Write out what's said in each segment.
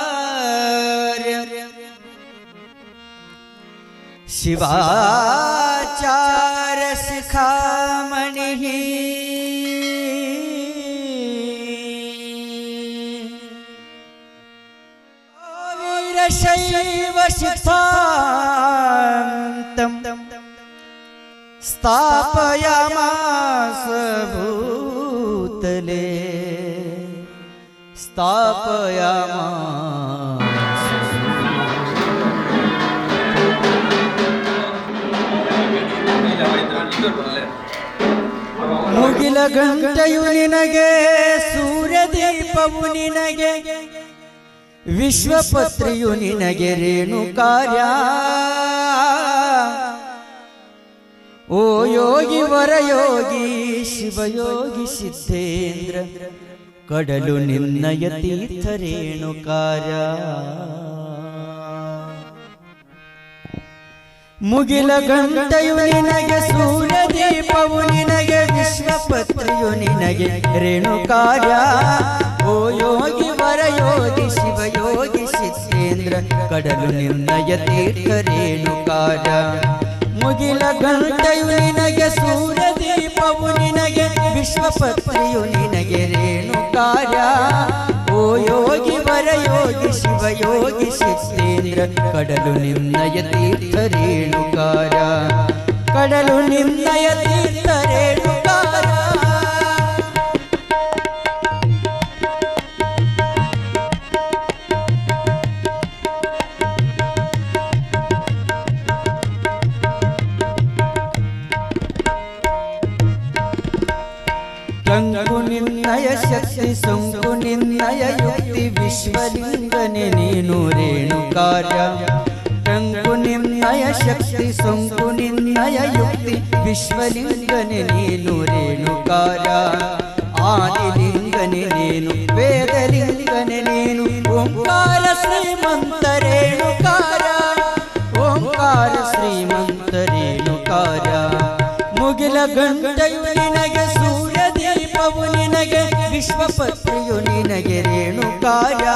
रेणुकाचार्य शिवाचार्य शिखामणिः वीरशैव शिक्षान्तं स्थापयामास भूतले स्थापयामास ಮುಗಿಲ ಗಂಟೆಯು ನಿನಗೆ ಸೂರ್ಯದೀಪವು ನಿನಗೆ ವಿಶ್ವಪತ್ರಿಯು ನಿನಗೆ ರೇಣುಕಾರ್ಯ ಓ ಯೋಗಿ ವರಯೋಗಿ ಶಿವಯೋಗಿ ಸಿದ್ಧೇಂದ್ರ ಕಡಲು ನಿನ್ನಯ ತೀರ್ಥ ರೇಣುಕಾರ್ಯ ಮುಗಿಲ ಗಂಟೆಯು ನಿನಗೆ ಸೂರ್ಯದೀಪವು ನಿನಗೆ ವಿಶ್ವಪತ್ರಿಯು ನಿನಗೆ ರೇಣುಕಾರ್ಯ ಓ ಯೋಗಿ ವರಯೋಗಿ ಶಿವಯೋಗಿ ಸಿದ್ಧೇಂದ್ರ ಕಡಲು ನಿನ್ನಯ ತೀರ್ಥ ರೇಣುಕಾರ್ಯ ಮುಗಿಲ ಗಂಟೆಯು ನಿನಗೆ ಸೂರ್ಯದೀಪವು ನಿನಗೆ ವಿಶ್ವಪತ್ರಿಯು ನಿನಗೆ ರೇಣುಕಾರ್ಯ ಓ ಯೋಗಿ ವರಯೋಗಿ ಶಿವಯೋಗಿ ಸಿದ್ಧೇಂದ್ರ ಕಡಲು ನಿನ್ನಯ ತೀರ್ಥ ರೇಣುಕಾರ್ಯ ಕಡಲು ನಿನ್ನಯ ತೀರ್ಥ ರೇಣುಕಾರ್ಯ ಕಂಕು ನಿನ್ನಯ ಶಕ್ತಿ ಸೊಂಕು ನಿನ್ನಯ ಯುಕ್ತಿ ವಿಶ್ವಲಿಂಗನೆ ನೀನು ರೇಣುಕಾರ್ಯ ಕಂಕು ನಿನ್ನಯ ಶಕ್ತಿ ಸೊಂಕು ನಿನ್ನಯ ಯುಕ್ತಿ ವಿಶ್ವಲಿಂಗನೆ ನೀನು ರೇಣುಕಾರ್ಯ ಆದಿಲಿಂಗನೆ ನೀನು ವೇದಲಿಂಗನೆ ನೀನು ಓಂಕಾರ ಶ್ರೀಮಂತ ರೇಣುಕಾರ್ಯ ಓಂಕಾರ ಶ್ರೀಮಂತ ರೇಣುಕಾರ್ಯ ಮುಗಿಲ ಗಂಟೆಯು ನಿನಗೆ ಸೂರ್ಯದೀಪವು ನಿನಗೆ ವಿಶ್ವಪತ್ರಿಯು ನಿನಗೆ ರೇಣುಕಾರ್ಯ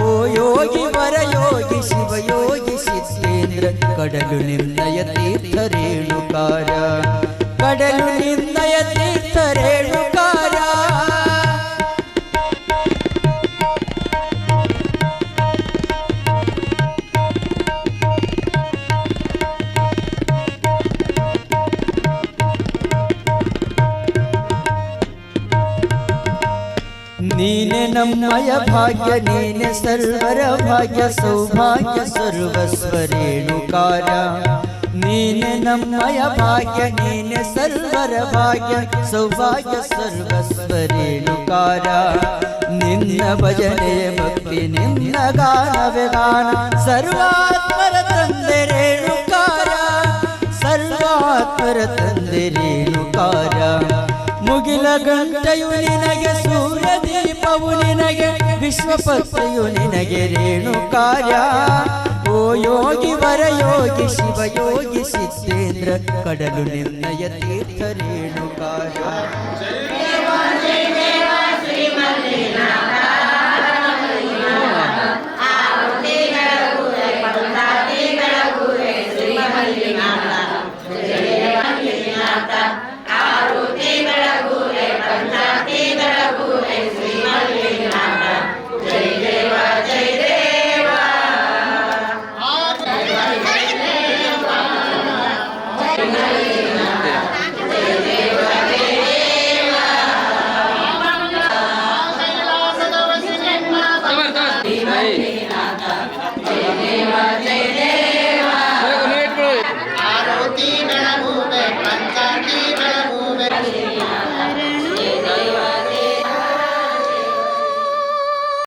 ಓ ಯೋಗಿ ವರಯೋಗಿ ಶಿವಯೋಗಿ ಸಿದ್ಧೇಂದ್ರ ಕಡಲು ನಿನ್ನಯ ತೀರ್ಥ ರೇಣುಕಾರ್ಯ ಕಡಲು ನಿನ್ನಯ ತೀರ್ಥ ರೇಣುಕಾರ್ಯ ನೀನೆ ನಮ್ಮಯ ಭಾಗ್ಯ ನೀನೆ ಸರ್ವರ ಭಾಗ್ಯ ಸೌಭಾಗ್ಯ ಸರ್ವಸ್ವ ರೇಣುಕಾರ್ಯ ನೀನೆ ನಮ್ಮಯ ಭಾಗ್ಯ ನೀನೆ ಸರ್ವರ ಭಾಗ್ಯ ಸೌಭಾಗ್ಯ ಸರ್ವಸ್ವ ರೇಣುಕಾರ್ಯ ನಿನ್ನ ಭಜನೆಯ ಭಕ್ತಿ ನಿನ್ನ ಗಾನವೇ ಗಾನ ಸರ್ವಾತ್ಮರ ತಂದೆ ರೇಣುಕಾರ್ಯ ಸರ್ವಾತ್ಮರ ತಂದೆ ರೇಣುಕಾರ್ಯ ಮುಗಿಲ ಗಂಟೆಯು ನಿನಗೆ ಸೂರ್ಯದೀಪವು ನಿನಗೆ ವಿಶ್ವಪತ್ರಿಯು ನಿನಗೆ ರೇಣುಕಾರ್ಯ ಓ ಯೋಗಿ ವರಯೋಗಿ ಶಿವಯೋಗಿ ಸಿದ್ಧೇಂದ್ರ ಕಡಲು ನಿನ್ನಯ ತೀರ್ಥ ರೇಣುಕಾರ್ಯ